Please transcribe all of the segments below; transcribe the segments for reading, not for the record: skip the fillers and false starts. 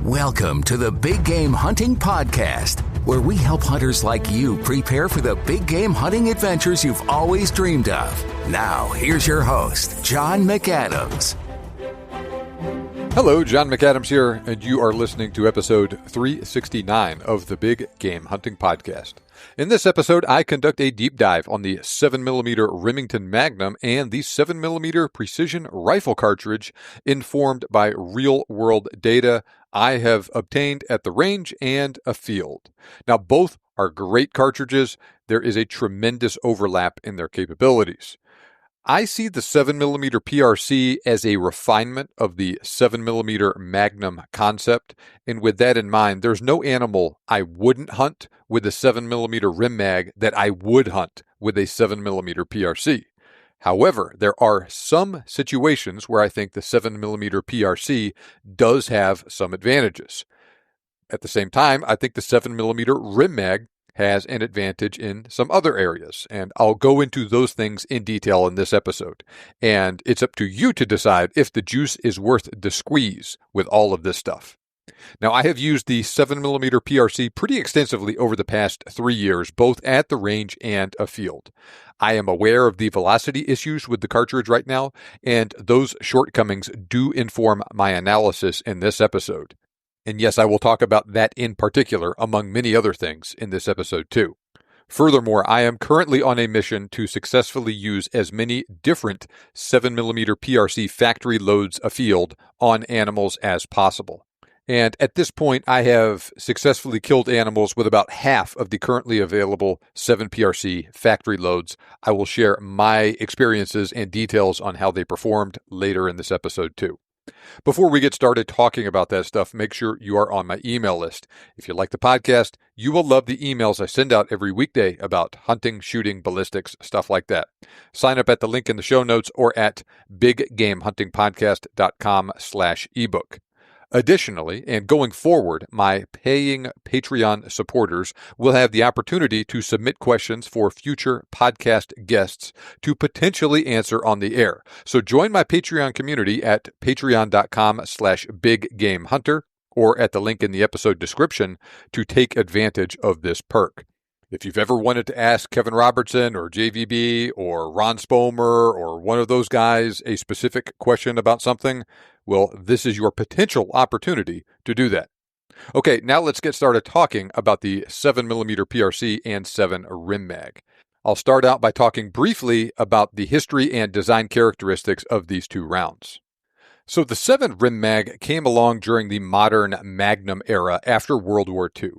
Welcome to the Big Game Hunting Podcast, where we help hunters like you prepare for the big game hunting adventures you've always dreamed of. Now, here's your host, John McAdams. Hello, John McAdams here, and you are listening to episode 369 of the Big Game Hunting Podcast. In this episode, I conduct a deep dive on the 7mm Remington Magnum and the 7mm precision rifle cartridge informed by real-world data I have obtained at the range and afield. Now, both are great cartridges. There is a tremendous overlap in their capabilities. I see the 7mm PRC as a refinement of the 7mm Magnum concept, and with that in mind, there's no animal I wouldn't hunt with a 7mm Rem Mag that I would hunt with a 7mm PRC. However, there are some situations where I think the 7mm PRC does have some advantages. At the same time, I think the 7mm Rem Mag has an advantage in some other areas, and I'll go into those things in detail in this episode. And it's up to you to decide if the juice is worth the squeeze with all of this stuff. Now, I have used the 7mm PRC pretty extensively over the past 3 years, both at the range and afield. I am aware of the velocity issues with the cartridge right now, and those shortcomings do inform my analysis in this episode. And yes, I will talk about that in particular, among many other things, in this episode too. Furthermore, I am currently on a mission to successfully use as many different 7mm PRC factory loads afield on animals as possible. And at this point, I have successfully killed animals with about half of the currently available 7PRC factory loads. I will share my experiences and details on how they performed later in this episode too. Before we get started talking about that stuff, make sure you are on my email list. If you like the podcast, you will love the emails I send out every weekday about hunting, shooting, ballistics, stuff like that. Sign up at the link in the show notes or at biggamehuntingpodcast.com/ebook. Additionally, and going forward, my paying Patreon supporters will have the opportunity to submit questions for future podcast guests to potentially answer on the air. So join my Patreon community at patreon.com/biggamehunter or at the link in the episode description to take advantage of this perk. If you've ever wanted to ask Kevin Robertson or JVB or Ron Spomer or one of those guys a specific question about something, well, this is your potential opportunity to do that. Okay, now let's get started talking about the 7mm PRC and 7 Rem Mag. I'll start out by talking briefly about the history and design characteristics of these two rounds. So the 7 Rem Mag came along during the modern Magnum era after World War II.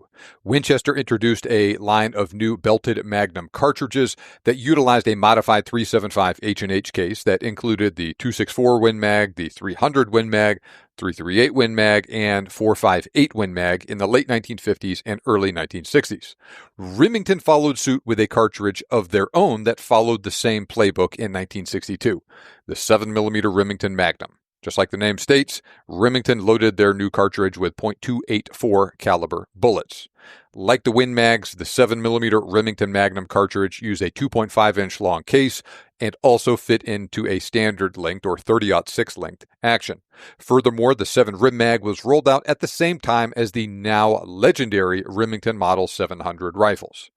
Winchester introduced a line of new belted Magnum cartridges that utilized a modified 375 H&H case that included the 264 Win Mag, the 300 Win Mag, 338 Win Mag, and 458 Win Mag in the late 1950s and early 1960s. Remington followed suit with a cartridge of their own that followed the same playbook in 1962, the 7mm Remington Magnum. Just like the name states, Remington loaded their new cartridge with .284 caliber bullets. Like the Win Mags, the 7mm Remington Magnum cartridge used a 2.5-inch long case and also fit into a standard length or 30-06 length action. Furthermore, the 7 Rem Mag was rolled out at the same time as the now legendary Remington Model 700 rifles.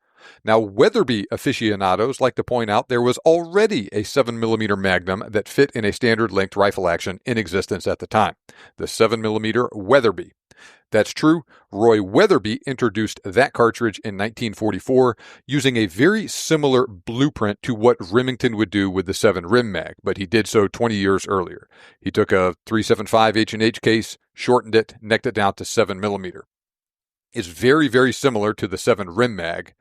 Now, Weatherby aficionados like to point out there was already a 7mm Magnum that fit in a standard-length rifle action in existence at the time, the 7mm Weatherby. That's true. Roy Weatherby introduced that cartridge in 1944 using a very similar blueprint to what Remington would do with the 7 Rem Mag, but he did so 20 years earlier. He took a 375 H&H case, shortened it, necked it down to 7mm. It's very, very similar to the 7 Rem Mag.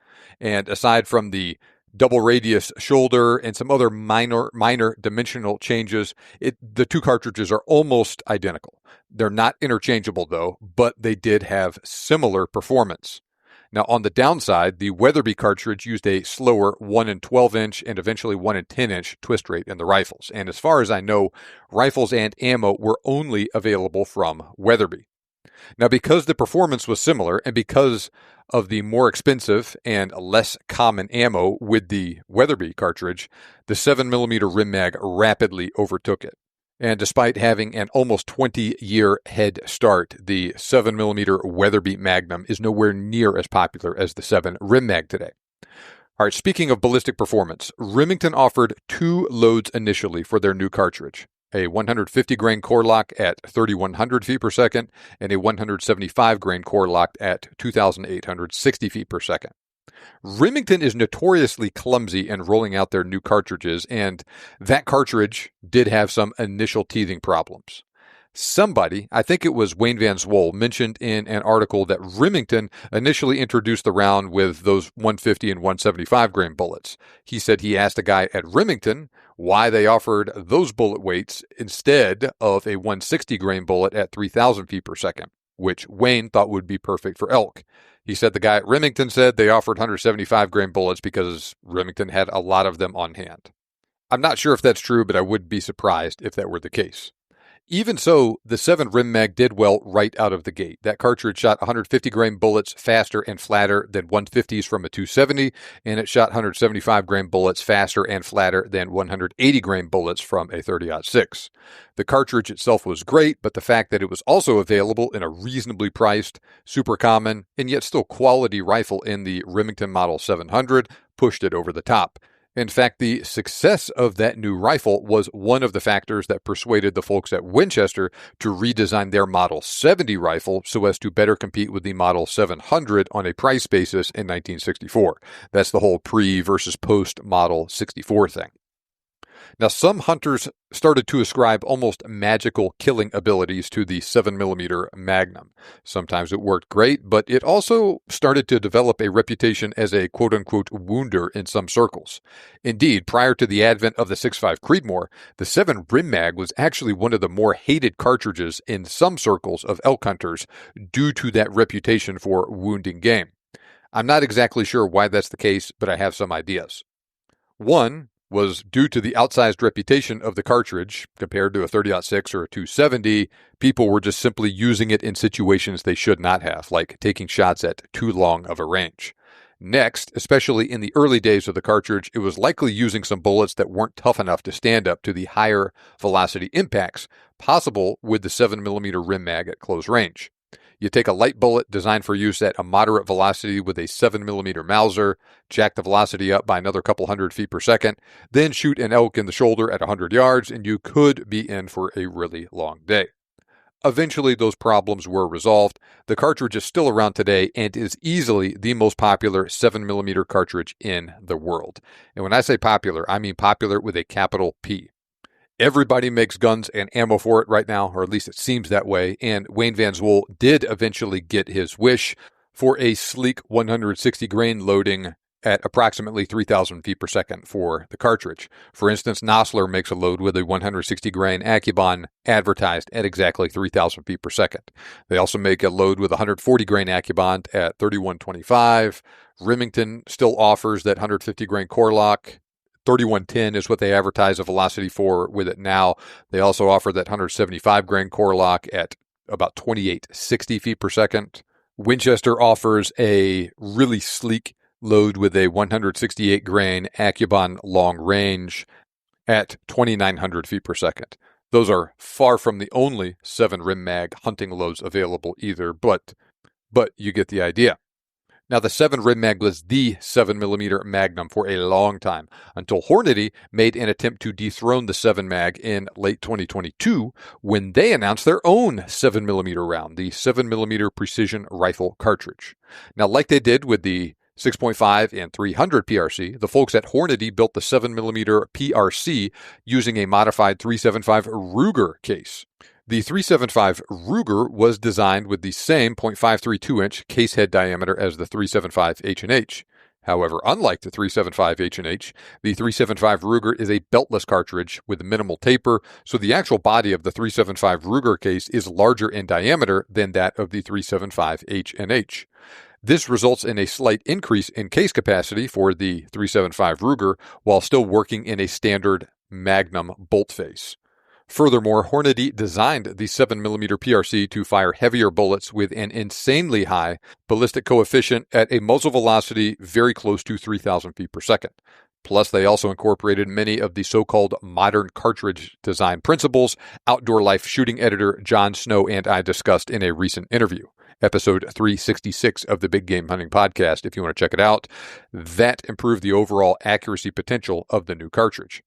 And aside from the double radius shoulder and some other minor dimensional changes, the two cartridges are almost identical. They're not interchangeable though, but they did have similar performance. Now on the downside, the Weatherby cartridge used a slower 1 and 12-inch and eventually 1 and 10-inch twist rate in the rifles. And as far as I know, rifles and ammo were only available from Weatherby. Now, because the performance was similar and because of the more expensive and less common ammo with the Weatherby cartridge, the 7mm Rem Mag rapidly overtook it. And despite having an almost 20-year head start, the 7mm Weatherby Magnum is nowhere near as popular as the 7 Rem Mag today. All right, speaking of ballistic performance, Remington offered 2 loads initially for their new cartridge, a 150-grain core lock at 3,100 feet per second and a 175-grain core lock at 2,860 feet per second. Remington is notoriously clumsy in rolling out their new cartridges, and that cartridge did have some initial teething problems. Somebody, I think it was Wayne Van Zwol, mentioned in an article that Remington initially introduced the round with those 150 and 175 grain bullets. He said he asked a guy at Remington why they offered those bullet weights instead of a 160 grain bullet at 3,000 feet per second, which Wayne thought would be perfect for elk. He said the guy at Remington said they offered 175 grain bullets because Remington had a lot of them on hand. I'm not sure if that's true, but I would be surprised if that were the case. Even so, the 7 Rem Mag did well right out of the gate. That cartridge shot 150 grain bullets faster and flatter than 150s from a 270, and it shot 175 grain bullets faster and flatter than 180 grain bullets from a 30-06. The cartridge itself was great, but the fact that it was also available in a reasonably priced, super common, and yet still quality rifle in the Remington Model 700 pushed it over the top. In fact, the success of that new rifle was one of the factors that persuaded the folks at Winchester to redesign their Model 70 rifle so as to better compete with the Model 700 on a price basis in 1964. That's the whole pre versus post Model 64 thing. Now, some hunters started to ascribe almost magical killing abilities to the 7mm Magnum. Sometimes it worked great, but it also started to develop a reputation as a quote-unquote wounder in some circles. Indeed, prior to the advent of the 6.5 Creedmoor, the 7 Rem Mag was actually one of the more hated cartridges in some circles of elk hunters due to that reputation for wounding game. I'm not exactly sure why that's the case, but I have some ideas. One was due to the outsized reputation of the cartridge. Compared to a 30-06 or a 270, people were just simply using it in situations they should not have, like taking shots at too long of a range. Next, especially in the early days of the cartridge, it was likely using some bullets that weren't tough enough to stand up to the higher velocity impacts possible with the 7mm Rem Mag at close range. You take a light bullet designed for use at a moderate velocity with a 7mm Mauser, jack the velocity up by another couple hundred feet per second, then shoot an elk in the shoulder at 100 yards, and you could be in for a really long day. Eventually, those problems were resolved. The cartridge is still around today and is easily the most popular 7mm cartridge in the world. And when I say popular, I mean popular with a capital P. Everybody makes guns and ammo for it right now, or at least it seems that way, and Wayne Van Zwol did eventually get his wish for a sleek 160 grain loading at approximately 3,000 feet per second for the cartridge. For instance, Nosler makes a load with a 160 grain Accubon advertised at exactly 3,000 feet per second. They also make a load with a 140 grain Accubon at 3,125. Remington still offers that 150 grain core lock. 3,110 is what they advertise a velocity for with it now. They also offer that 175 grain core lock at about 2,860 feet per second. Winchester offers a really sleek load with a 168 grain Accubon long range at 2,900 feet per second. Those are far from the only 7 Rem Mag hunting loads available either, but you get the idea. Now, the 7 Rem Mag was the 7mm Magnum for a long time, until Hornady made an attempt to dethrone the 7 Mag in late 2022 when they announced their own 7mm round, the 7mm Precision Rifle cartridge. Now, like they did with the 6.5 and 300 PRC, the folks at Hornady built the 7mm PRC using a modified 375 Ruger case. The 375 Ruger was designed with the same .532-inch case head diameter as the 375 H&H. However, unlike the 375 H&H, the 375 Ruger is a beltless cartridge with minimal taper, so the actual body of the 375 Ruger case is larger in diameter than that of the 375 H&H. This results in a slight increase in case capacity for the 375 Ruger while still working in a standard Magnum bolt face. Furthermore, Hornady designed the 7mm PRC to fire heavier bullets with an insanely high ballistic coefficient at a muzzle velocity very close to 3,000 feet per second. Plus, they also incorporated many of the so-called modern cartridge design principles Outdoor Life shooting editor John Snow and I discussed in a recent interview. Episode 366 of the Big Game Hunting Podcast, if you want to check it out. That improved the overall accuracy potential of the new cartridge.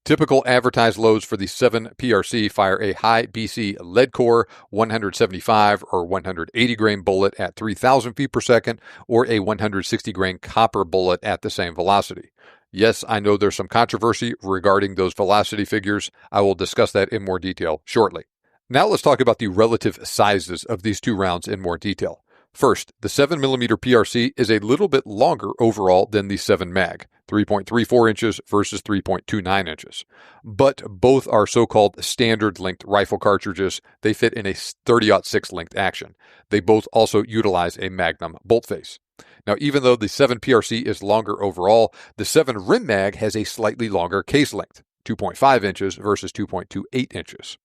Typical advertised loads for the 7 PRC fire a high BC lead core 175 or 180 grain bullet at 3,000 feet per second, or a 160 grain copper bullet at the same velocity. Yes, I know there's some controversy regarding those velocity figures. I will discuss that in more detail shortly. Now let's talk about the relative sizes of these two rounds in more detail. First, the 7mm PRC is a little bit longer overall than the 7 Mag, 3.34 inches versus 3.29 inches. But both are so-called standard length rifle cartridges. They fit in a 30-06 length action. They both also utilize a Magnum bolt face. Now, even though the 7 PRC is longer overall, the 7 Rem Mag has a slightly longer case length, 2.5 inches versus 2.28 inches.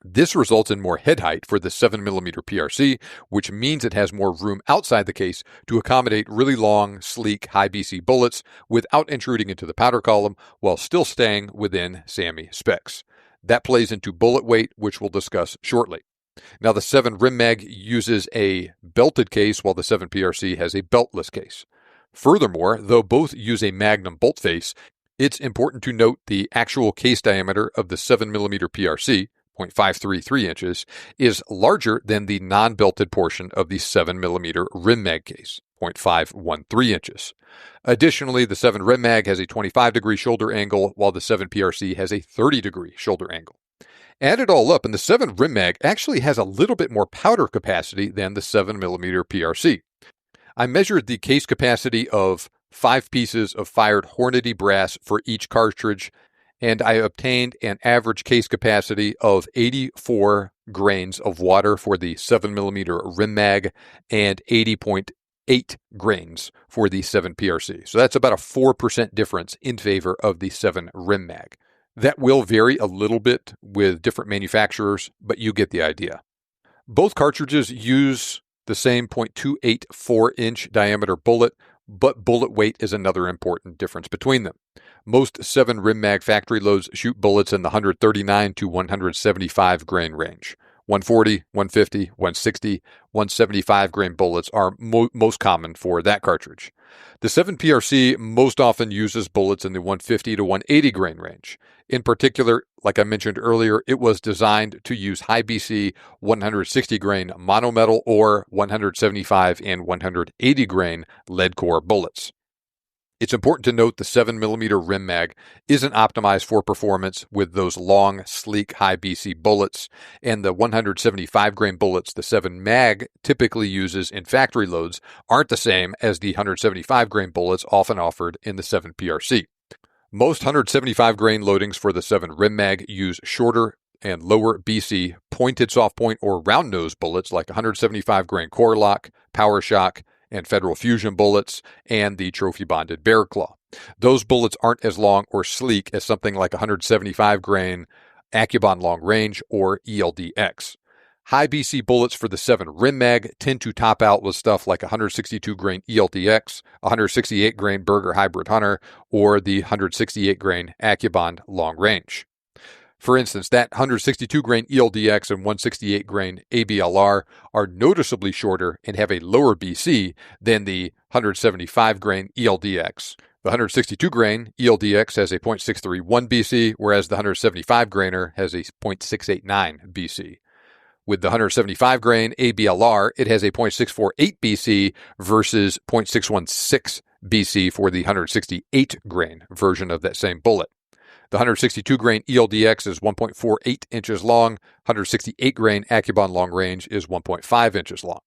This results in more head height for the 7mm PRC, which means it has more room outside the case to accommodate really long, sleek, high BC bullets without intruding into the powder column while still staying within SAAMI specs. That plays into bullet weight, which we'll discuss shortly. Now, the 7 Rem Mag uses a belted case while the 7 PRC has a beltless case. Furthermore, though both use a Magnum bolt face, it's important to note the actual case diameter of the 7mm PRC, 0.533 inches, is larger than the non-belted portion of the 7mm Rem Mag case, 0.513 inches. Additionally, the 7 Rem Mag has a 25-degree shoulder angle, while the 7 PRC has a 30-degree shoulder angle. Add it all up, and the 7 Rem Mag actually has a little bit more powder capacity than the 7mm PRC. I measured the case capacity of 5 pieces of fired Hornady brass for each cartridge, and I obtained an average case capacity of 84 grains of water for the 7mm Rem Mag and 80.8 grains for the 7 PRC. So that's about a 4% difference in favor of the 7 Rem Mag. That will vary a little bit with different manufacturers, but you get the idea. Both cartridges use the same .284-inch diameter bullet, but bullet weight is another important difference between them. Most 7 Rem Mag factory loads shoot bullets in the 139 to 175 grain range. 140, 150, 160, 175 grain bullets are most common for that cartridge. The 7 PRC most often uses bullets in the 150 to 180 grain range. In particular, like I mentioned earlier, it was designed to use high BC 160 grain monometal or 175 and 180 grain lead core bullets. It's important to note the 7mm Rem Mag isn't optimized for performance with those long, sleek, high BC bullets, and the 175 grain bullets the 7 Mag typically uses in factory loads aren't the same as the 175 grain bullets often offered in the 7 PRC. Most 175 grain loadings for the 7 Rem Mag use shorter and lower BC pointed soft point or round nose bullets like 175 grain core lock, power shock, and Federal Fusion bullets, and the trophy-bonded Bear Claw. Those bullets aren't as long or sleek as something like 175 grain Accubon Long Range or ELDX. High BC bullets for the 7 Rem Mag tend to top out with stuff like 162 grain ELDX, 168 grain Berger Hybrid Hunter, or the 168 grain Accubon Long Range. For instance, that 162 grain ELDX and 168 grain ABLR are noticeably shorter and have a lower BC than the 175 grain ELDX. The 162 grain ELDX has a .631 BC, whereas the 175 grainer has a .689 BC. With the 175 grain ABLR, it has a .648 BC versus .616 BC for the 168 grain version of that same bullet. The 162 grain ELDX is 1.48 inches long. 168 grain Accubon Long Range is 1.5 inches long.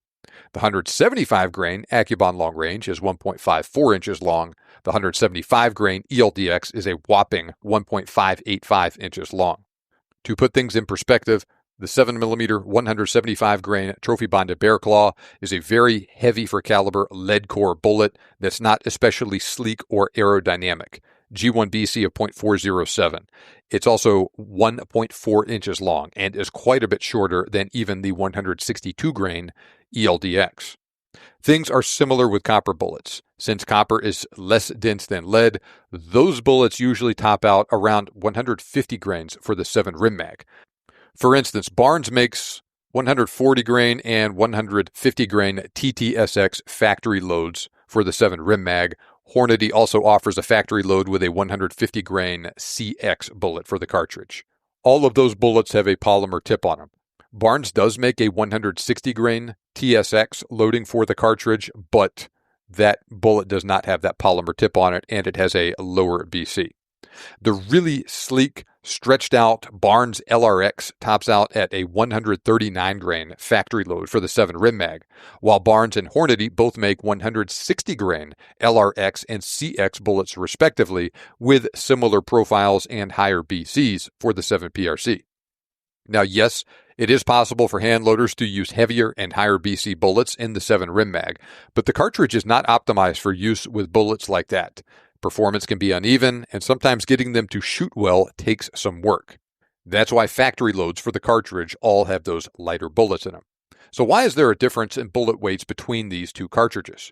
The 175 grain Accubon Long Range is 1.54 inches long. The 175 grain ELDX is a whopping 1.585 inches long. To put things in perspective, the 7mm 175 grain trophy bonded Bear Claw is a very heavy for caliber lead core bullet that's not especially sleek or aerodynamic. G1BC of .407. It's also 1.4 inches long and is quite a bit shorter than even the 162 grain ELDX. Things are similar with copper bullets. Since copper is less dense than lead, those bullets usually top out around 150 grains for the 7 Rem Mag. For instance, Barnes makes 140 grain and 150 grain TTSX factory loads for the 7 Rem Mag. Hornady also offers a factory load with a 150 grain CX bullet for the cartridge. All of those bullets have a polymer tip on them. Barnes does make a 160 grain TSX loading for the cartridge, but that bullet does not have that polymer tip on it, and it has a lower BC. The really sleek, stretched out Barnes LRX tops out at a 139 grain factory load for the 7 Rem Mag, while Barnes and Hornady both make 160 grain LRX and CX bullets respectively, with similar profiles and higher BCs for the 7 PRC. Now, yes, it is possible for hand loaders to use heavier and higher BC bullets in the 7 Rem Mag, but the cartridge is not optimized for use with bullets like that. Performance can be uneven, and sometimes getting them to shoot well takes some work. That's why factory loads for the cartridge all have those lighter bullets in them. So why is there a difference in bullet weights between these two cartridges?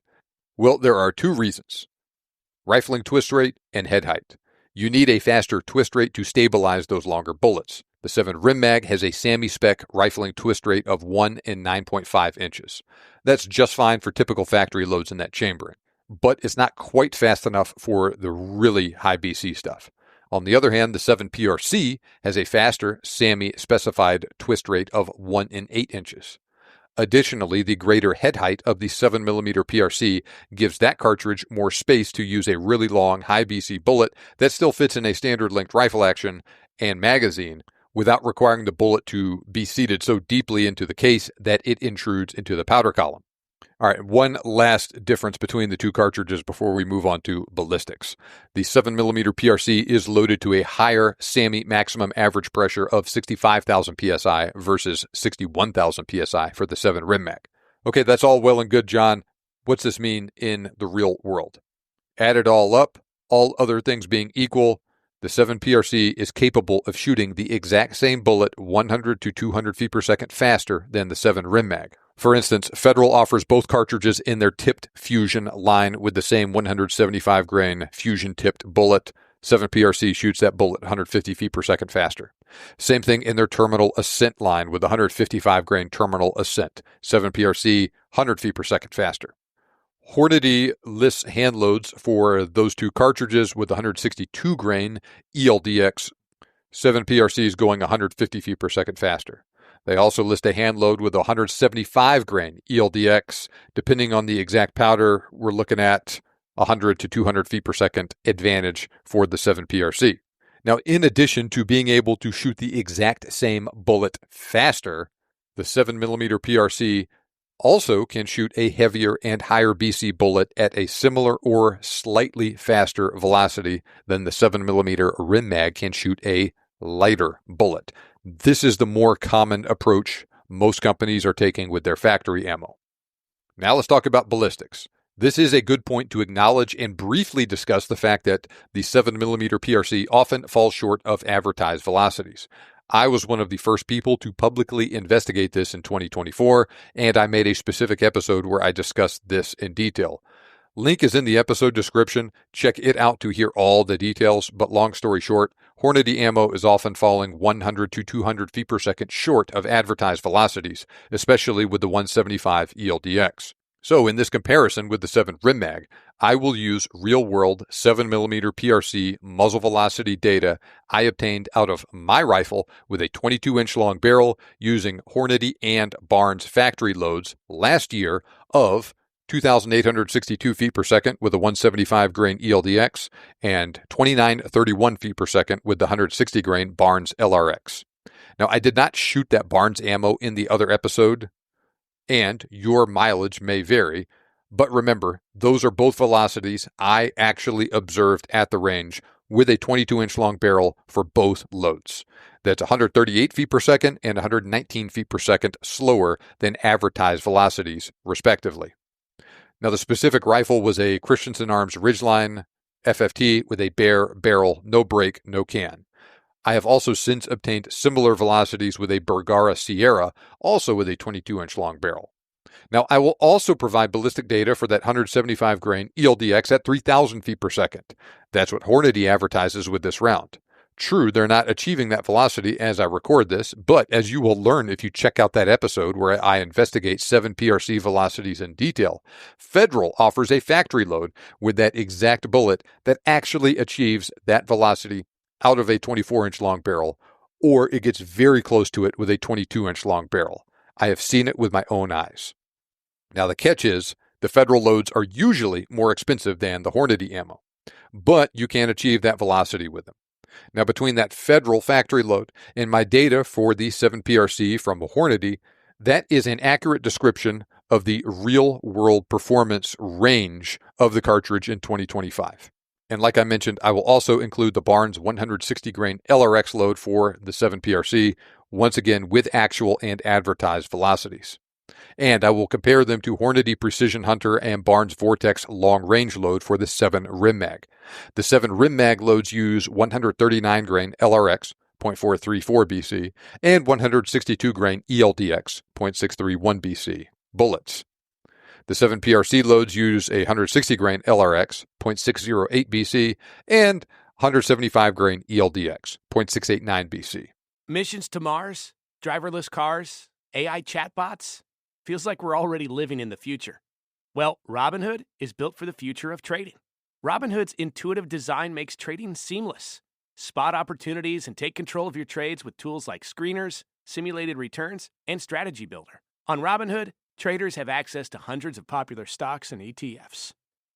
Well, there are 2 reasons: rifling twist rate and head height. You need a faster twist rate to stabilize those longer bullets. The 7 Rem Mag has a SAMI-spec rifling twist rate of 1 in 9.5 inches. That's just fine for typical factory loads in that chambering, but it's not quite fast enough for the really high BC stuff. On the other hand, the 7 PRC has a faster SAMI-specified twist rate of 1 in 8 inches. Additionally, the greater head height of the 7mm PRC gives that cartridge more space to use a really long, high BC bullet that still fits in a standard length rifle action and magazine without requiring the bullet to be seated so deeply into the case that it intrudes into the powder column. All right, one last difference between the two cartridges before we move on to ballistics. The 7mm PRC is loaded to a higher SAMI maximum average pressure of 65,000 psi versus 61,000 psi for the 7 Rem Mag. Okay, that's all well and good, John. What's this mean in the real world? Add it all up, all other things being equal, the 7 PRC is capable of shooting the exact same bullet 100 to 200 feet per second faster than the 7 Rem Mag. For instance, Federal offers both cartridges in their tipped fusion line with the same 175 grain fusion tipped bullet. 7 PRC shoots that bullet 150 feet per second faster. Same thing in their terminal ascent line with 155 grain terminal ascent. 7 PRC 100 feet per second faster. Hornady lists hand loads for those two cartridges with 162 grain ELDX. 7 PRCs going 150 feet per second faster. They also list a hand load with 175 grain ELDX. Depending on the exact powder, we're looking at 100 to 200 feet per second advantage for the 7 PRC. Now, in addition to being able to shoot the exact same bullet faster, the 7mm PRC also can shoot a heavier and higher BC bullet at a similar or slightly faster velocity than the 7mm Rem Mag can shoot a lighter bullet. This is the more common approach most companies are taking with their factory ammo. Now let's talk about ballistics. This is a good point to acknowledge and briefly discuss the fact that the 7mm PRC often falls short of advertised velocities. I was one of the first people to publicly investigate this in 2024, and I made a specific episode where I discussed this in detail. Link is in the episode description. Check it out to hear all the details, but long story short, Hornady ammo is often falling 100 to 200 feet per second short of advertised velocities, especially with the 175 ELDX. So in this comparison with the 7 Rem Mag, I will use real-world 7mm PRC muzzle velocity data I obtained out of my rifle with a 22-inch long barrel using Hornady and Barnes factory loads last year of 2,862 feet per second with a 175 grain ELDX and 2,931 feet per second with the 160 grain Barnes LRX. Now, I did not shoot that Barnes ammo in the other episode, and your mileage may vary, but remember, those are both velocities I actually observed at the range with a 22-inch long barrel for both loads. That's 138 feet per second and 119 feet per second slower than advertised velocities, respectively. Now, the specific rifle was a Christensen Arms Ridgeline FFT with a bare barrel, no break, no can. I have also since obtained similar velocities with a Bergara Sierra, also with a 22-inch long barrel. Now, I will also provide ballistic data for that 175 grain ELDX at 3,000 feet per second. That's what Hornady advertises with this round. True, they're not achieving that velocity as I record this, but as you will learn if you check out that episode where I investigate 7 PRC velocities in detail, Federal offers a factory load with that exact bullet that actually achieves that velocity out of a 24-inch long barrel, or it gets very close to it with a 22-inch long barrel. I have seen it with my own eyes. Now, the catch is the Federal loads are usually more expensive than the Hornady ammo, but you can achieve that velocity with them. Now, between that Federal factory load and my data for the 7 PRC from Hornady, that is an accurate description of the real-world performance range of the cartridge in 2025. And like I mentioned, I will also include the Barnes 160 grain LRX load for the 7 PRC, once again with actual and advertised velocities. And I will compare them to Hornady Precision Hunter and Barnes Vortex long range load for the 7 Rem Mag. The 7 Rem Mag loads use 139 grain LRX, 0.434 BC, and 162 grain ELDX, 0.631 BC bullets. The 7 PRC loads use a 160 grain LRX, 0.608 BC, and 175 grain ELDX, 0.689 BC. Missions to Mars, driverless cars, AI chatbots. Feels like we're already living in the future. Well, Robinhood is built for the future of trading. Robinhood's intuitive design makes trading seamless. Spot opportunities and take control of your trades with tools like screeners, simulated returns, and Strategy Builder. On Robinhood, traders have access to hundreds of popular stocks and ETFs,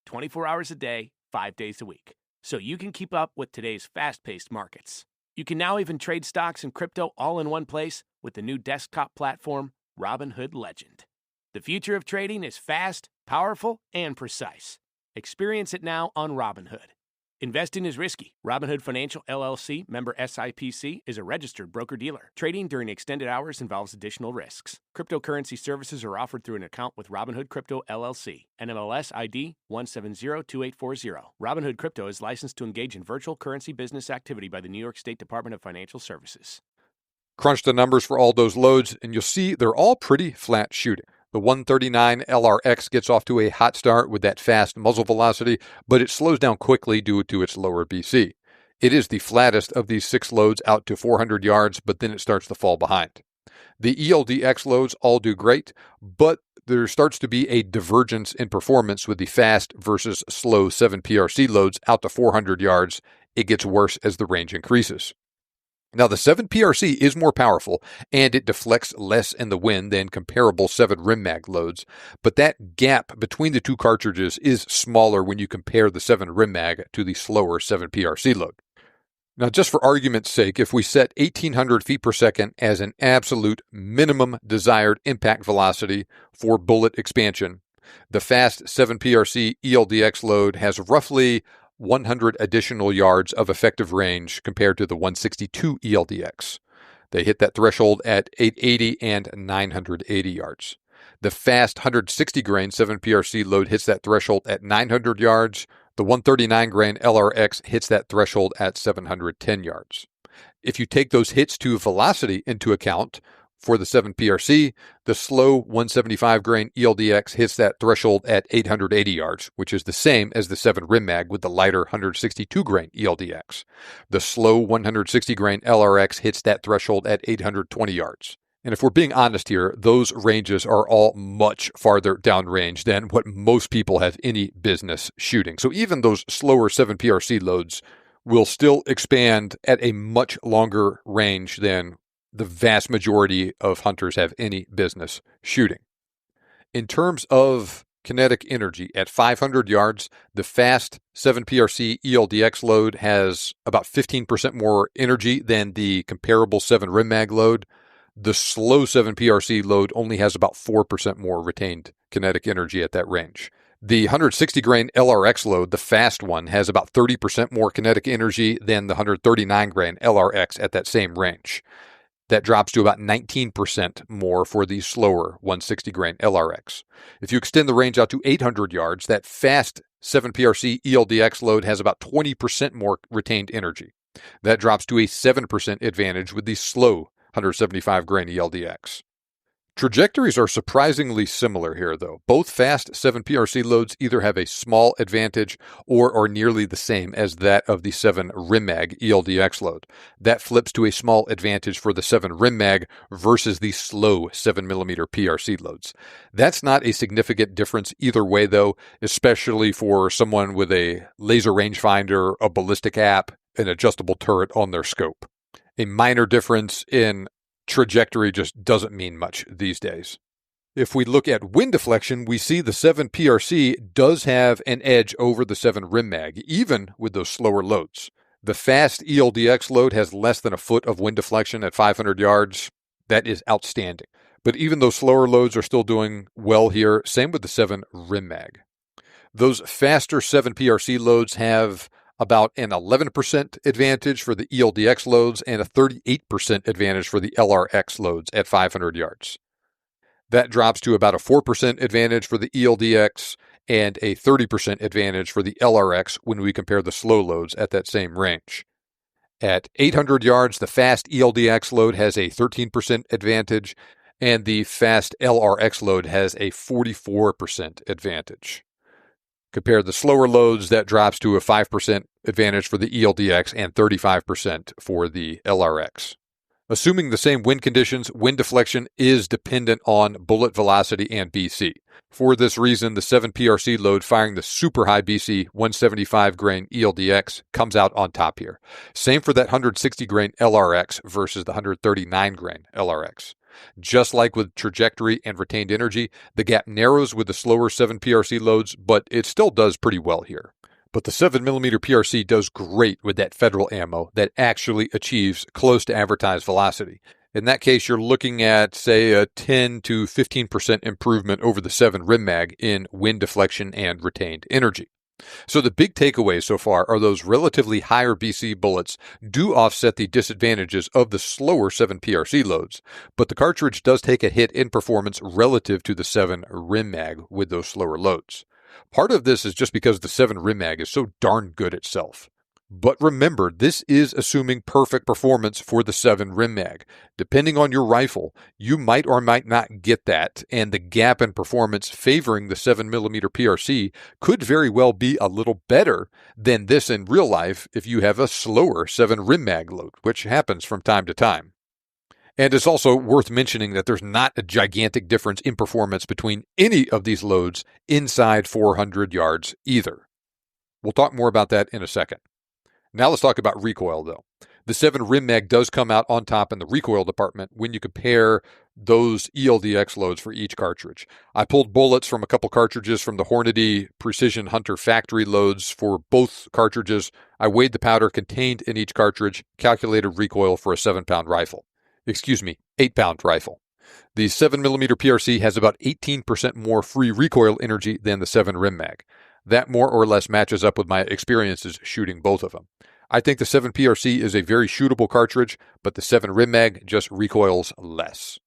24 hours a day, 5 days a week, so you can keep up with today's fast-paced markets. You can now even trade stocks and crypto all in one place with the new desktop platform, Robinhood Legend. The future of trading is fast, powerful, and precise. Experience it now on Robinhood. Investing is risky. Robinhood Financial LLC, member SIPC, is a registered broker-dealer. Trading during extended hours involves additional risks. Cryptocurrency services are offered through an account with Robinhood Crypto LLC, NMLS ID 1702840. Robinhood Crypto is licensed to engage in virtual currency business activity by the New York State Department of Financial Services. Crunch the numbers for all those loads, and you'll see they're all pretty flat shooting. The 139 LRX gets off to a hot start with that fast muzzle velocity, but it slows down quickly due to its lower BC. It is the flattest of these 6 loads out to 400 yards, but then it starts to fall behind. The ELDX loads all do great, but there starts to be a divergence in performance with the fast versus slow 7 PRC loads out to 400 yards. It gets worse as the range increases. Now, the 7 PRC is more powerful, and it deflects less in the wind than comparable 7 Rem Mag loads, but that gap between the two cartridges is smaller when you compare the 7 Rem Mag to the slower 7 PRC load. Now, just for argument's sake, if we set 1,800 feet per second as an absolute minimum desired impact velocity for bullet expansion, the fast 7 PRC ELDX load has roughly 100 additional yards of effective range compared to the 162 ELDX. They hit that threshold at 880 and 980 yards. The fast 160 grain 7 PRC load hits that threshold at 900 yards. The 139 grain LRX hits that threshold at 710 yards. If you take those hits to velocity into account, for the 7 PRC, the slow 175 grain ELDX hits that threshold at 880 yards, which is the same as the 7 Rem Mag with the lighter 162 grain ELDX. The slow 160 grain LRX hits that threshold at 820 yards. And if we're being honest here, those ranges are all much farther downrange than what most people have any business shooting. So even those slower 7 PRC loads will still expand at a much longer range than the vast majority of hunters have any business shooting. In terms of kinetic energy, at 500 yards, the fast 7 PRC ELDX load has about 15% more energy than the comparable 7 Rem Mag load. The slow 7 PRC load only has about 4% more retained kinetic energy at that range. The 160 grain LRX load, the fast one, has about 30% more kinetic energy than the 139 grain LRX at that same range. That drops to about 19% more for the slower 160 grain LRX. If you extend the range out to 800 yards, that fast 7 PRC ELDX load has about 20% more retained energy. That drops to a 7% advantage with the slow 175 grain ELDX. Trajectories are surprisingly similar here, though. Both fast 7PRC loads either have a small advantage or are nearly the same as that of the 7 Rem Mag ELDX load. That flips to a small advantage for the 7 Rem Mag versus the slow 7mm PRC loads. That's not a significant difference either way, though, especially for someone with a laser rangefinder, a ballistic app, an adjustable turret on their scope. A minor difference in trajectory just doesn't mean much these days. If we look at wind deflection, we see the 7 PRC does have an edge over the 7 Rem Mag, even with those slower loads. The fast ELDX load has less than a foot of wind deflection at 500 yards. That is outstanding. But even those slower loads are still doing well here. Same with the 7 Rem Mag. Those faster 7 PRC loads have about an 11% advantage for the ELDX loads and a 38% advantage for the LRX loads at 500 yards. That drops to about a 4% advantage for the ELDX and a 30% advantage for the LRX when we compare the slow loads at that same range. At 800 yards, the fast ELDX load has a 13% advantage, and the fast LRX load has a 44% advantage. Compare the slower loads, that drops to a 5% advantage for the ELDX and 35% for the LRX. Assuming the same wind conditions, wind deflection is dependent on bullet velocity and BC. For this reason, the 7 PRC load firing the super high BC 175 grain ELDX comes out on top here. Same for that 160 grain LRX versus the 139 grain LRX. Just like with trajectory and retained energy, the gap narrows with the slower 7 PRC loads, but it still does pretty well here. But the 7mm PRC does great with that federal ammo that actually achieves close to advertised velocity. In that case, you're looking at, say, a 10 to 15% improvement over the 7 Rem Mag in wind deflection and retained energy. So the big takeaways so far are those relatively higher BC bullets do offset the disadvantages of the slower 7 PRC loads, but the cartridge does take a hit in performance relative to the 7 Rem Mag with those slower loads. Part of this is just because the 7 Rem Mag is so darn good itself. But remember, this is assuming perfect performance for the 7 Rem Mag. Depending on your rifle, you might or might not get that, and the gap in performance favoring the 7mm PRC could very well be a little better than this in real life if you have a slower 7 Rem Mag load, which happens from time to time. And it's also worth mentioning that there's not a gigantic difference in performance between any of these loads inside 400 yards either. We'll talk more about that in a second. Now let's talk about recoil, though. The 7 Rem Mag does come out on top in the recoil department when you compare those ELDX loads for each cartridge. I pulled bullets from a couple cartridges from the Hornady Precision Hunter factory loads for both cartridges. I weighed the powder contained in each cartridge, calculated recoil for a 7-pound rifle. 8-pound rifle. The 7mm PRC has about 18% more free recoil energy than the 7 Rem Mag. That more or less matches up with my experiences shooting both of them. I think the 7 PRC is a very shootable cartridge, but the 7 Rem Mag just recoils less.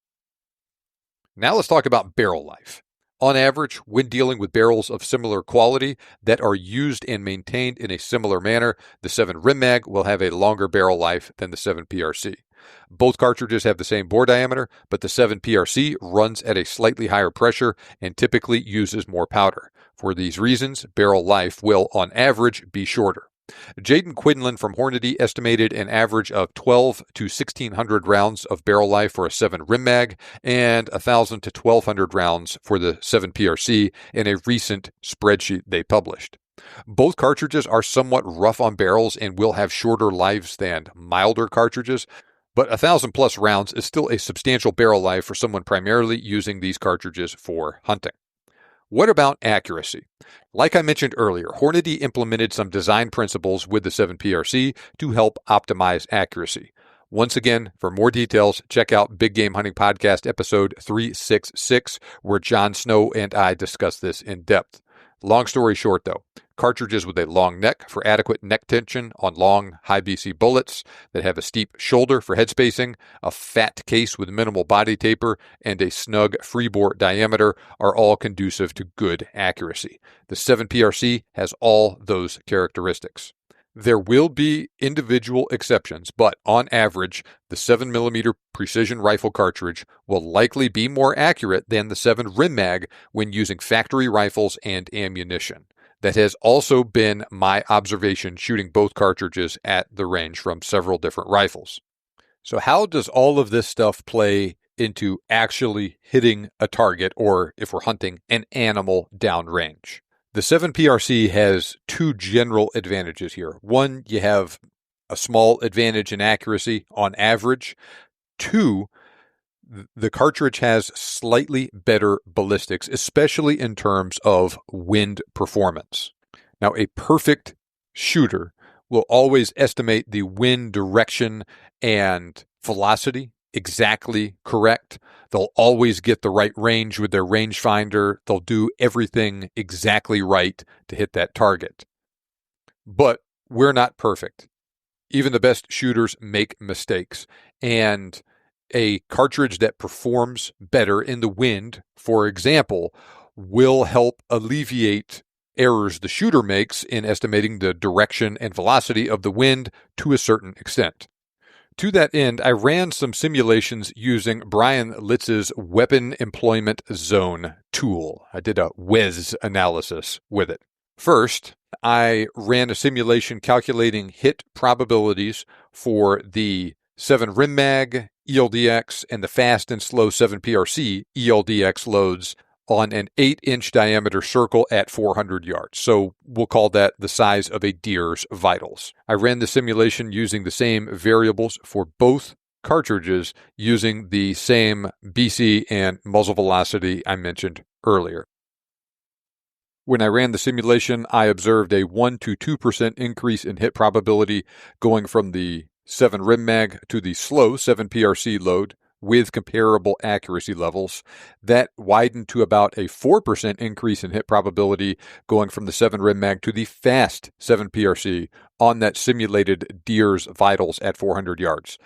Now let's talk about barrel life. On average, when dealing with barrels of similar quality that are used and maintained in a similar manner, the 7 Rem Mag will have a longer barrel life than the 7 PRC. Both cartridges have the same bore diameter, but the 7 PRC runs at a slightly higher pressure and typically uses more powder. For these reasons, barrel life will, on average, be shorter. Jaden Quinlan from Hornady estimated an average of 12 to 1,600 rounds of barrel life for a 7 Rem Mag and 1,000 to 1,200 rounds for the 7 PRC in a recent spreadsheet they published. Both cartridges are somewhat rough on barrels and will have shorter lives than milder cartridges, but 1,000 plus rounds is still a substantial barrel life for someone primarily using these cartridges for hunting. What about accuracy? Like I mentioned earlier, Hornady implemented some design principles with the 7 PRC to help optimize accuracy. Once again, for more details, check out Big Game Hunting Podcast episode 366, where John Snow and I discuss this in depth. Long story short, though, cartridges with a long neck for adequate neck tension on long, high BC bullets that have a steep shoulder for head spacing, a fat case with minimal body taper, and a snug freebore diameter are all conducive to good accuracy. The 7 PRC has all those characteristics. There will be individual exceptions, but on average, the 7mm precision rifle cartridge will likely be more accurate than the 7 Rem Mag when using factory rifles and ammunition. That has also been my observation shooting both cartridges at the range from several different rifles. So how does all of this stuff play into actually hitting a target, or if we're hunting, an animal downrange? The 7 PRC has two general advantages here. One, you have a small advantage in accuracy on average. Two, the cartridge has slightly better ballistics, especially in terms of wind performance. Now, a perfect shooter will always estimate the wind direction and velocity exactly correct. They'll always get the right range with their rangefinder. They'll do everything exactly right to hit that target. But we're not perfect. Even the best shooters make mistakes. And a cartridge that performs better in the wind, for example, will help alleviate errors the shooter makes in estimating the direction and velocity of the wind to a certain extent. To that end, I ran some simulations using Brian Litz's Weapon Employment Zone tool. I did a WEZ analysis with it. First, I ran a simulation calculating hit probabilities for the 7 Rem Mag, ELDX, and the fast and slow 7 PRC ELDX loads on an 8-inch diameter circle at 400 yards. So we'll call that the size of a deer's vitals. I ran the simulation using the same variables for both cartridges using the same BC and muzzle velocity I mentioned earlier. When I ran the simulation, I observed a 1 to 2% increase in hit probability going from the 7 Rem Mag to the slow 7 PRC load with comparable accuracy levels. That widened to about a 4% increase in hit probability going from the 7 Rem Mag to the fast 7 PRC on that simulated deer's vitals at 400 yards.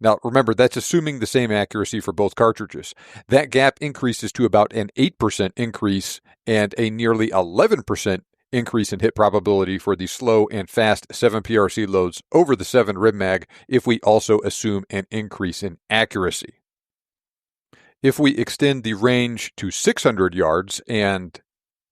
Now, remember, that's assuming the same accuracy for both cartridges. That gap increases to about an 8% increase and a nearly 11% increase in hit probability for the slow and fast 7 PRC loads over the 7 Rem Mag if we also assume an increase in accuracy. If we extend the range to 600 yards and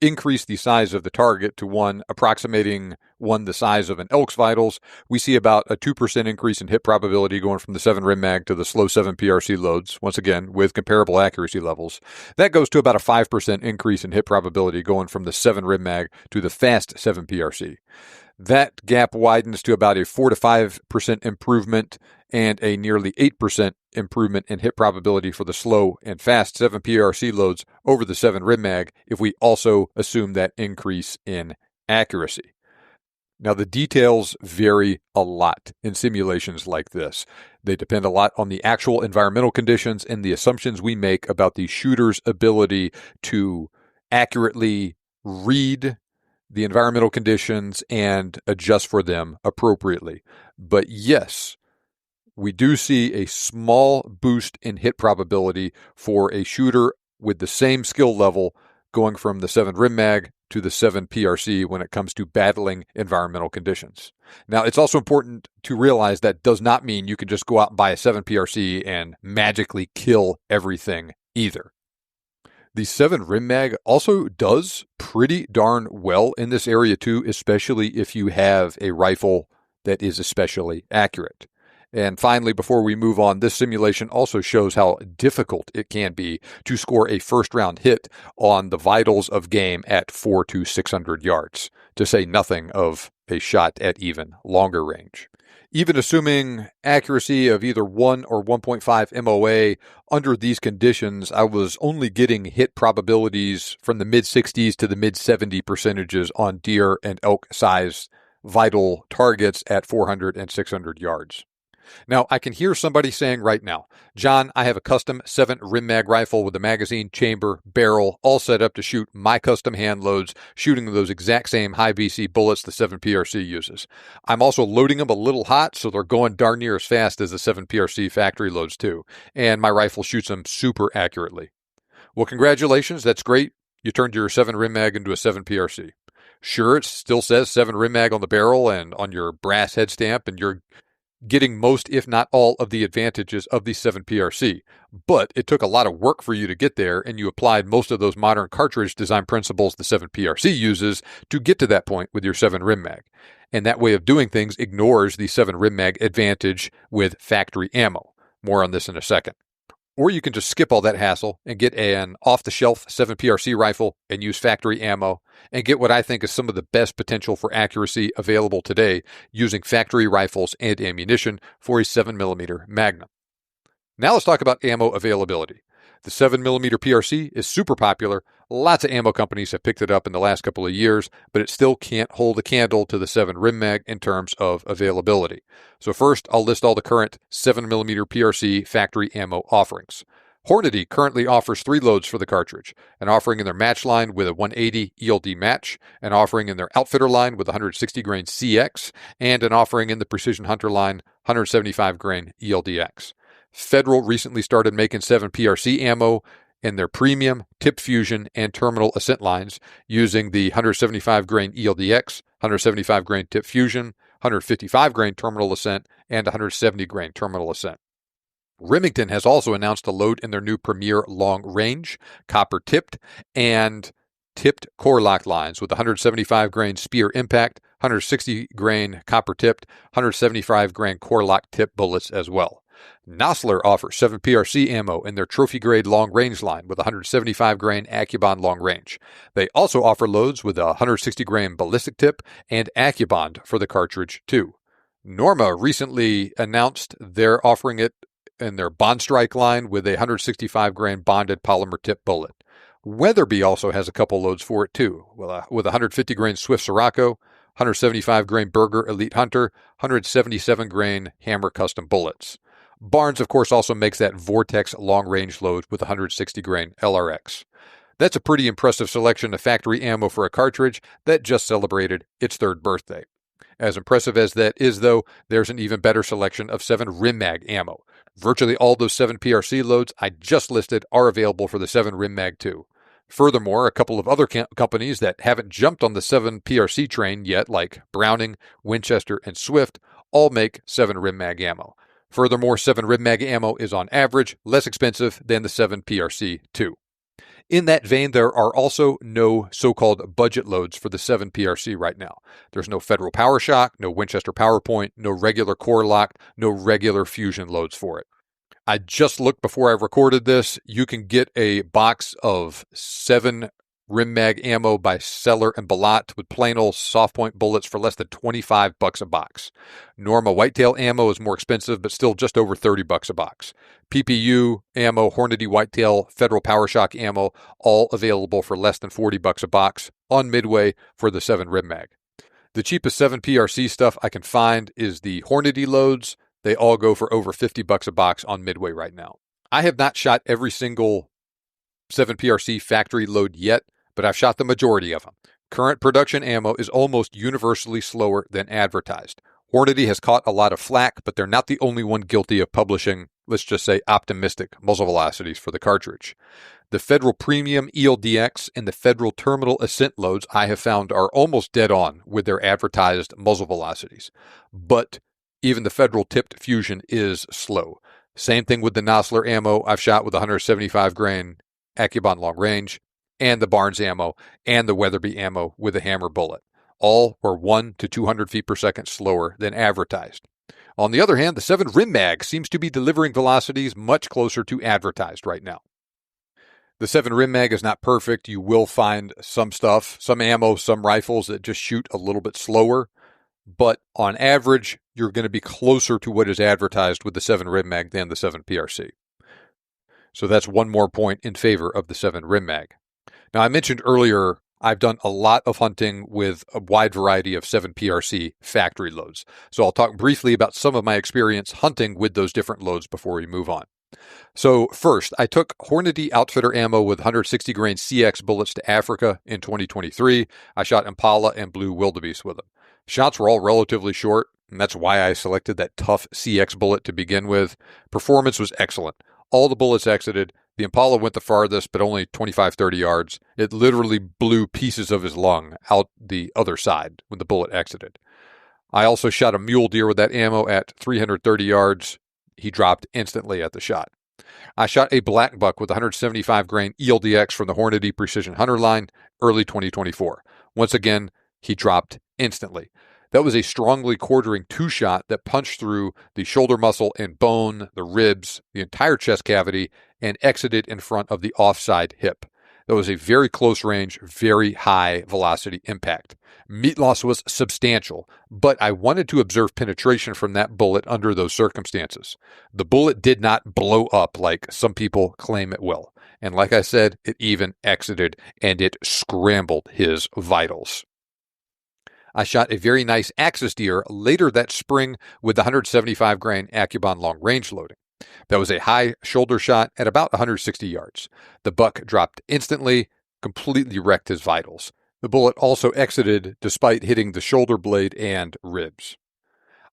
increase the size of the target to one approximating the size of an elk's vitals, we see about a 2% increase in hit probability going from the 7 Rem Mag to the slow 7 PRC loads, once again, with comparable accuracy levels. That goes to about a 5% increase in hit probability going from the 7 Rem Mag to the fast 7 PRC. That gap widens to about a 4 to 5% improvement and a nearly 8% improvement in hit probability for the slow and fast 7 PRC loads over the 7 Rem Mag if we also assume that increase in accuracy. Now, the details vary a lot in simulations like this. They depend a lot on the actual environmental conditions and the assumptions we make about the shooter's ability to accurately read the environmental conditions and adjust for them appropriately. But yes, we do see a small boost in hit probability for a shooter with the same skill level going from the 7 Rem Mag to the 7 PRC when it comes to battling environmental conditions. Now, it's also important to realize that does not mean you can just go out and buy a 7 PRC and magically kill everything either. The 7 Rem Mag also does pretty darn well in this area too, especially if you have a rifle that is especially accurate. And finally, before we move on, this simulation also shows how difficult it can be to score a first-round hit on the vitals of game at 400 to 600 yards, to say nothing of a shot at even longer range. Even assuming accuracy of either 1 or 1.5 MOA, under these conditions, I was only getting hit probabilities from the mid-60s to the mid-70 percentages on deer and elk-sized vital targets at 400 and 600 yards. Now, I can hear somebody saying right now, John, I have a custom 7 Rem Mag rifle with a magazine, chamber, barrel, all set up to shoot my custom hand loads, shooting those exact same high BC bullets the 7 PRC uses. I'm also loading them a little hot, so they're going darn near as fast as the 7 PRC factory loads too, and my rifle shoots them super accurately. Well, congratulations, that's great. You turned your 7 Rem Mag into a 7 PRC. Sure, it still says 7 Rem Mag on the barrel and on your brass head stamp, and you're getting most, if not all, of the advantages of the 7 PRC. But it took a lot of work for you to get there, and you applied most of those modern cartridge design principles the 7 PRC uses to get to that point with your 7 Rem Mag. And that way of doing things ignores the 7 Rem Mag advantage with factory ammo. More on this in a second. Or you can just skip all that hassle and get an off-the-shelf 7 PRC rifle and use factory ammo and get what I think is some of the best potential for accuracy available today using factory rifles and ammunition for a 7mm Magnum. Now let's talk about ammo availability. The 7mm PRC is super popular. Lots of ammo companies have picked it up in the last couple of years, but it still can't hold a candle to the 7 Rem Mag in terms of availability. So first, I'll list all the current 7mm PRC factory ammo offerings. Hornady currently offers 3 loads for the cartridge, an offering in their match line with a 180 ELD match, an offering in their outfitter line with 160 grain CX, and an offering in the Precision Hunter line 175 grain ELDX. Federal recently started making 7 PRC ammo in their premium, tip fusion, and terminal ascent lines using the 175 grain ELDX, 175 grain tip fusion, 155 grain terminal ascent, and 170 grain terminal ascent. Remington has also announced a load in their new Premier long range, copper tipped, and tipped core lock lines with 175 grain spear impact, 160 grain copper tipped, 175 grain core lock tip bullets as well. Nosler offers 7 PRC ammo in their trophy-grade long-range line with 175 grain AccuBond long range. They also offer loads with a 160 grain ballistic tip and AccuBond for the cartridge, too. Norma recently announced they're offering it in their Bond Strike line with a 165 grain bonded polymer tip bullet. Weatherby also has a couple loads for it, too, with 150 grain Swift Sirocco, 175 grain Berger Elite Hunter, 177 grain Hammer Custom bullets. Barnes, of course, also makes that Vortex long-range load with 160 grain LRX. That's a pretty impressive selection of factory ammo for a cartridge that just celebrated its 3rd birthday. As impressive as that is, though, there's an even better selection of 7 Rem Mag ammo. Virtually all those 7 PRC loads I just listed are available for the 7 Rem Mag too. Furthermore, a couple of other companies that haven't jumped on the 7 PRC train yet, like Browning, Winchester, and Swift, all make 7 Rem Mag ammo. Furthermore, 7 Rem Mag ammo is on average less expensive than the 7 PRC too. In that vein, there are also no so-called budget loads for the 7 PRC right now. There's no Federal Power Shock, no Winchester PowerPoint, no regular core lock, no regular fusion loads for it. I just looked before I recorded this. You can get a box of 7 Rem Mag ammo by Seller and Balot with plain old soft point bullets for less than $25 a box. Norma Whitetail ammo is more expensive, but still just over $30 a box. PPU ammo, Hornady Whitetail, Federal Power Shock ammo, all available for less than $40 a box on Midway for the 7 Rem Mag. The cheapest 7 PRC stuff I can find is the Hornady loads. They all go for over $50 a box on Midway right now. I have not shot every single 7 PRC factory load yet, but I've shot the majority of them. Current production ammo is almost universally slower than advertised. Hornady has caught a lot of flack, but they're not the only one guilty of publishing, let's just say, optimistic muzzle velocities for the cartridge. The Federal Premium ELDX and the Federal Terminal Ascent loads I have found are almost dead on with their advertised muzzle velocities. But even the Federal Tipped Fusion is slow. Same thing with the Nosler ammo I've shot with 175 grain AccuBond long range, and the Barnes ammo, and the Weatherby ammo with a hammer bullet. All were 1 to 200 feet per second slower than advertised. On the other hand, the 7 Rem Mag seems to be delivering velocities much closer to advertised right now. The 7 Rem Mag is not perfect. You will find some stuff, some ammo, some rifles that just shoot a little bit slower. But on average, you're going to be closer to what is advertised with the 7 Rem Mag than the 7 PRC. So that's one more point in favor of the 7 Rem Mag. Now, I mentioned earlier, I've done a lot of hunting with a wide variety of 7 PRC factory loads. So I'll talk briefly about some of my experience hunting with those different loads before we move on. So first, I took Hornady Outfitter ammo with 160 grain CX bullets to Africa in 2023. I shot Impala and Blue Wildebeest with them. Shots were all relatively short, and that's why I selected that tough CX bullet to begin with. Performance was excellent. All the bullets exited The Impala went the farthest, but only 25, 30 yards. It literally blew pieces of his lung out the other side when the bullet exited. I also shot a mule deer with that ammo at 330 yards. He dropped instantly at the shot. I shot a black buck with 175 grain ELDX from the Hornady Precision Hunter line early 2024. Once again, he dropped instantly. That was a strongly quartering two-shot that punched through the shoulder muscle and bone, the ribs, the entire chest cavity, and exited in front of the offside hip. That was a very close range, very high velocity impact. Meat loss was substantial, but I wanted to observe penetration from that bullet under those circumstances. The bullet did not blow up like some people claim it will. And like I said, it even exited and it scrambled his vitals. I shot a very nice axis deer later that spring with the 175 grain Accubon long range loading. That was a high shoulder shot at about 160 yards. The buck dropped instantly, completely wrecked his vitals. The bullet also exited despite hitting the shoulder blade and ribs.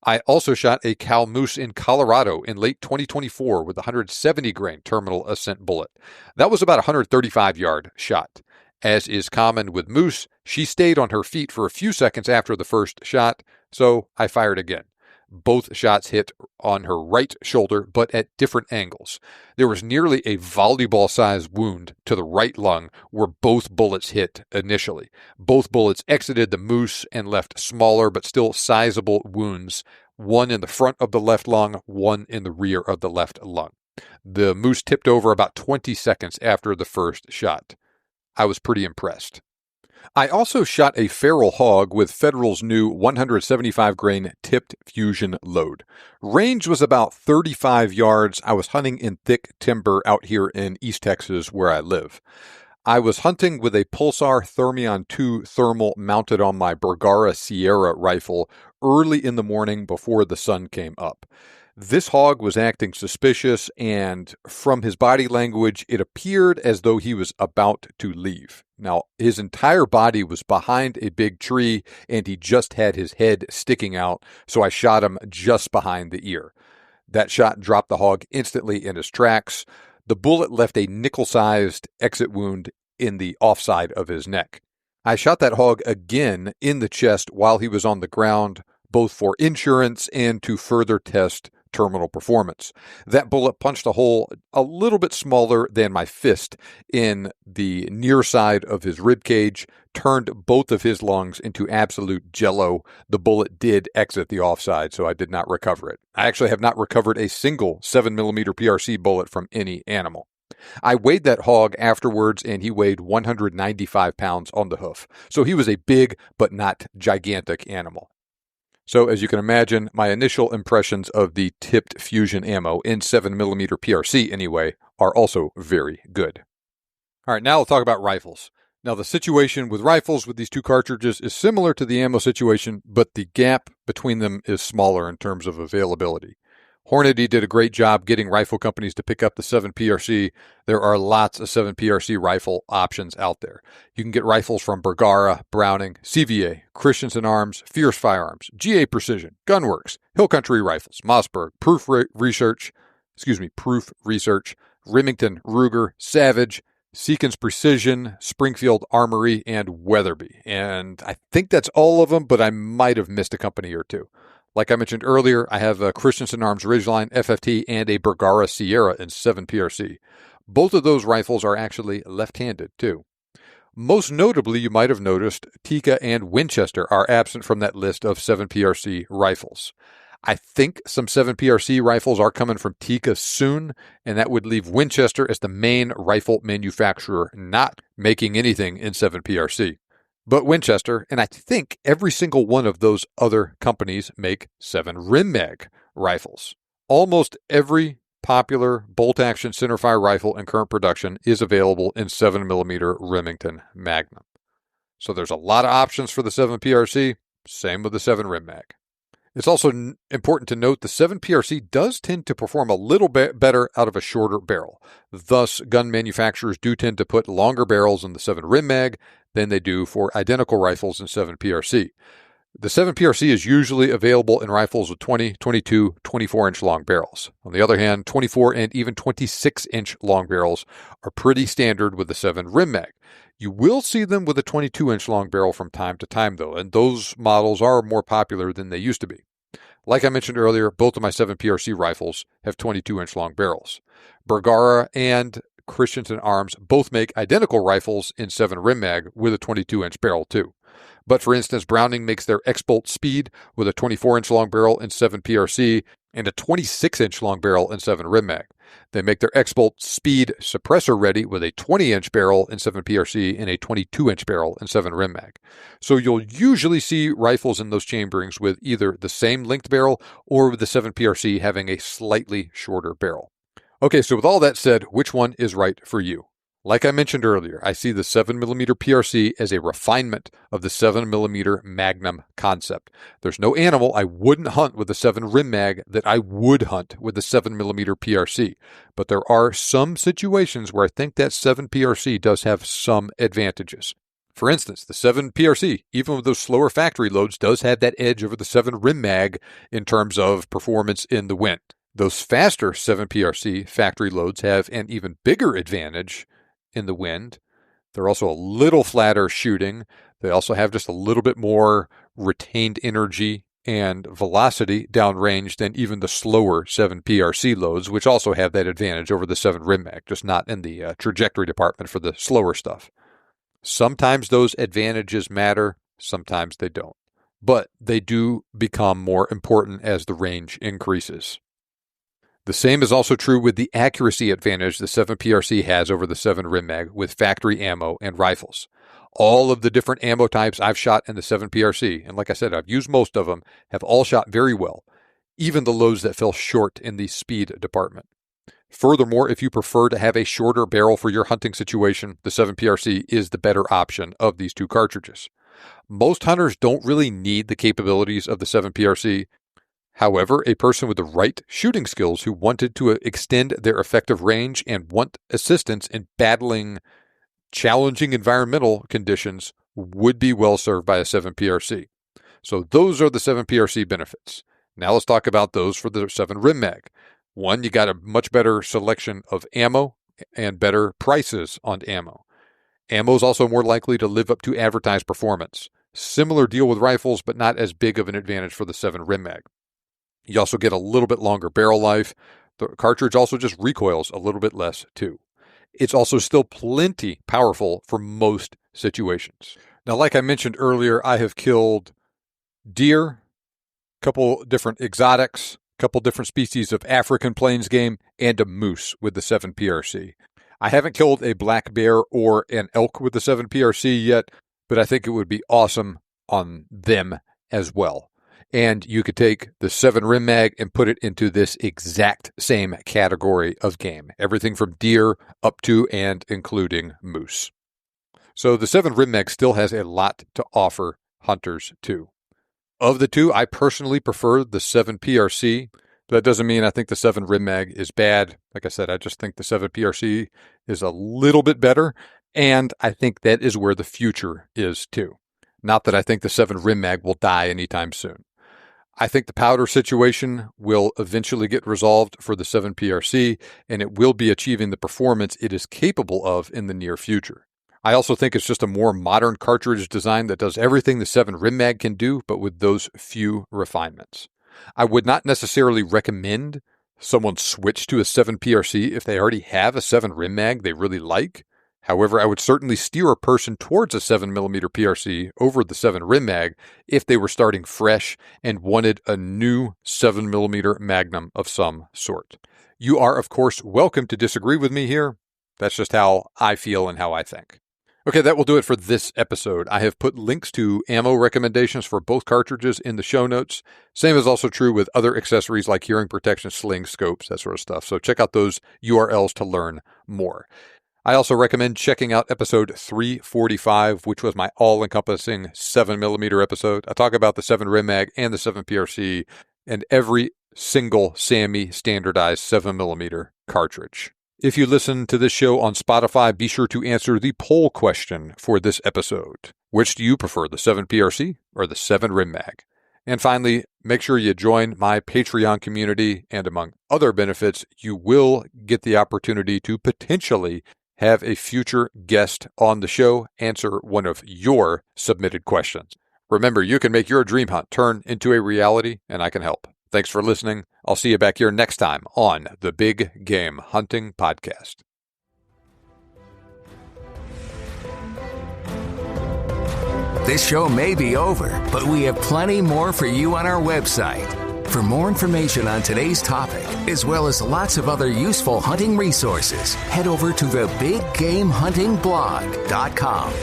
I also shot a cow moose in Colorado in late 2024 with a 170 grain terminal ascent bullet. That was about a 135 yard shot. As is common with moose, she stayed on her feet for a few seconds after the first shot, so I fired again. Both shots hit on her right shoulder, but at different angles. There was nearly a volleyball-sized wound to the right lung where both bullets hit initially. Both bullets exited the moose and left smaller but still sizable wounds, one in the front of the left lung, one in the rear of the left lung. The moose tipped over about 20 seconds after the first shot. I was pretty impressed. I also shot a feral hog with Federal's new 175 grain tipped fusion load. Range was about 35 yards. I was hunting in thick timber out here in East Texas where I live. I was hunting with a Pulsar Thermion 2 thermal mounted on my Bergara Sierra rifle early in the morning before the sun came up. This hog was acting suspicious, and from his body language, it appeared as though he was about to leave. Now, his entire body was behind a big tree, and he just had his head sticking out, so I shot him just behind the ear. That shot dropped the hog instantly in his tracks. The bullet left a nickel-sized exit wound in the offside of his neck. I shot that hog again in the chest while he was on the ground, both for insurance and to further test terminal performance. That bullet punched a hole a little bit smaller than my fist in the near side of his rib cage, turned both of his lungs into absolute jello. The bullet did exit the offside, so I did not recover it. I actually have not recovered a single 7mm PRC bullet from any animal. I weighed that hog afterwards, and he weighed 195 pounds on the hoof. So he was a big but not gigantic animal. So as you can imagine, my initial impressions of the tipped fusion ammo in 7mm PRC anyway are also very good. All right, now we'll talk about rifles. Now the situation with rifles with these two cartridges is similar to the ammo situation, but the gap between them is smaller in terms of availability. Hornady did a great job getting rifle companies to pick up the 7PRC. There are lots of 7PRC rifle options out there. You can get rifles from Bergara, Browning, CVA, Christensen Arms, Fierce Firearms, GA Precision, Gunworks, Hill Country Rifles, Mossberg, Proof Research, Remington, Ruger, Savage, Seekins Precision, Springfield Armory, and Weatherby. And I think that's all of them, but I might have missed a company or two. Like I mentioned earlier, I have a Christensen Arms Ridgeline FFT and a Bergara Sierra in 7PRC. Both of those rifles are actually left-handed, too. Most notably, you might have noticed Tikka and Winchester are absent from that list of 7PRC rifles. I think some 7PRC rifles are coming from Tikka soon, and that would leave Winchester as the main rifle manufacturer not making anything in 7PRC. But Winchester, and I think every single one of those other companies, make 7 Rem Mag rifles. Almost every popular bolt-action centerfire rifle in current production is available in 7mm Remington Magnum. So there's a lot of options for the 7PRC, same with the 7 Rem Mag. It's also important to note the 7PRC does tend to perform a little bit better out of a shorter barrel. Thus, gun manufacturers do tend to put longer barrels in the 7 Rem Mag than they do for identical rifles in 7PRC. The 7 PRC is usually available in rifles with 20, 22, 24-inch long barrels. On the other hand, 24 and even 26-inch long barrels are pretty standard with the 7 Rem Mag. You will see them with a 22-inch long barrel from time to time, though, and those models are more popular than they used to be. Like I mentioned earlier, both of my 7 PRC rifles have 22-inch long barrels. Bergara and Christensen Arms both make identical rifles in 7 Rem Mag with a 22-inch barrel, too. But for instance, Browning makes their X-Bolt Speed with a 24-inch long barrel in 7 PRC and a 26-inch long barrel in 7 Rem Mag. They make their X-Bolt Speed Suppressor Ready with a 20-inch barrel in 7 PRC and a 22-inch barrel in 7 Rem Mag. So you'll usually see rifles in those chamberings with either the same length barrel or with the 7 PRC having a slightly shorter barrel. Okay, so with all that said, which one is right for you? Like I mentioned earlier, I see the 7mm PRC as a refinement of the 7mm Magnum concept. There's no animal I wouldn't hunt with the 7 Rem Mag that I would hunt with the 7mm PRC. But there are some situations where I think that 7 PRC does have some advantages. For instance, the 7 PRC, even with those slower factory loads, does have that edge over the 7 Rem Mag in terms of performance in the wind. Those faster 7 PRC factory loads have an even bigger advantage in the wind. They're also a little flatter shooting. They also have just a little bit more retained energy and velocity downrange than even the slower 7 PRC loads, which also have that advantage over the 7 Rem Mag, just not in the trajectory department for the slower stuff. Sometimes those advantages matter, sometimes they don't. But they do become more important as the range increases. The same is also true with the accuracy advantage the 7 PRC has over the 7 Rem Mag with factory ammo and rifles. All of the different ammo types I've shot in the 7 PRC, and like I said, I've used most of them, have all shot very well, even the loads that fell short in the speed department. Furthermore, if you prefer to have a shorter barrel for your hunting situation, the 7 PRC is the better option of these two cartridges. Most hunters don't really need the capabilities of the 7 PRC. However, a person with the right shooting skills who wanted to extend their effective range and want assistance in battling challenging environmental conditions would be well served by a 7 PRC. So those are the 7 PRC benefits. Now let's talk about those for the 7 Rem Mag. One, you got a much better selection of ammo and better prices on ammo. Ammo is also more likely to live up to advertised performance. Similar deal with rifles, but not as big of an advantage for the 7 Rem Mag. You also get a little bit longer barrel life. The cartridge also just recoils a little bit less, too. It's also still plenty powerful for most situations. Now, like I mentioned earlier, I have killed deer, a couple different exotics, a couple different species of African plains game, and a moose with the 7 PRC. I haven't killed a black bear or an elk with the 7 PRC yet, but I think it would be awesome on them as well. And you could take the 7 Rem Mag and put it into this exact same category of game. Everything from deer up to and including moose. So the 7 Rem Mag still has a lot to offer hunters too. Of the two, I personally prefer the 7 PRC. That doesn't mean I think the 7 Rem Mag is bad. Like I said, I just think the 7 PRC is a little bit better. And I think that is where the future is too. Not that I think the 7 Rem Mag will die anytime soon. I think the powder situation will eventually get resolved for the 7 PRC, and it will be achieving the performance it is capable of in the near future. I also think it's just a more modern cartridge design that does everything the 7 Rem Mag can do, but with those few refinements. I would not necessarily recommend someone switch to a 7 PRC if they already have a 7 Rem Mag they really like. However, I would certainly steer a person towards a 7mm PRC over the 7 Rem Mag if they were starting fresh and wanted a new 7mm Magnum of some sort. You are, of course, welcome to disagree with me here. That's just how I feel and how I think. Okay, that will do it for this episode. I have put links to ammo recommendations for both cartridges in the show notes. Same is also true with other accessories like hearing protection, slings, scopes, that sort of stuff. So check out those URLs to learn more. I also recommend checking out episode 345, which was my all-encompassing 7mm episode. I talk about the 7 Rem Mag and the 7 PRC and every single SAMI standardized 7mm cartridge. If you listen to this show on Spotify, be sure to answer the poll question for this episode. Which do you prefer, the 7 PRC or the 7 Rem Mag? And finally, make sure you join my Patreon community, and among other benefits, you will get the opportunity to potentially have a future guest on the show answer one of your submitted questions. Remember, you can make your dream hunt turn into a reality, and I can help. Thanks for listening. I'll see you back here next time on the Big Game Hunting Podcast. This show may be over, but we have plenty more for you on our website. For more information on today's topic, as well as lots of other useful hunting resources, head over to the BigGameHuntingBlog.com.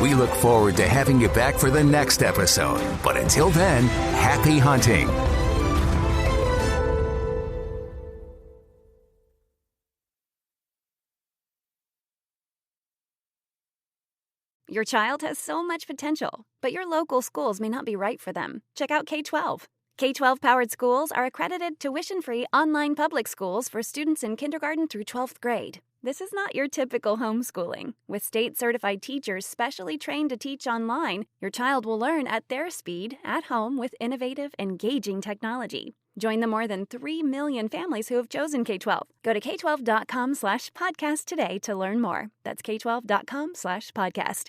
We look forward to having you back for the next episode. But until then, happy hunting. Your child has so much potential, but your local schools may not be right for them. Check out K-12. K-12-powered schools are accredited tuition-free online public schools for students in kindergarten through 12th grade. This is not your typical homeschooling. With state-certified teachers specially trained to teach online, your child will learn at their speed, at home, with innovative, engaging technology. Join the more than 3 million families who have chosen K-12. Go to k12.com/podcast today to learn more. That's k12.com/podcast.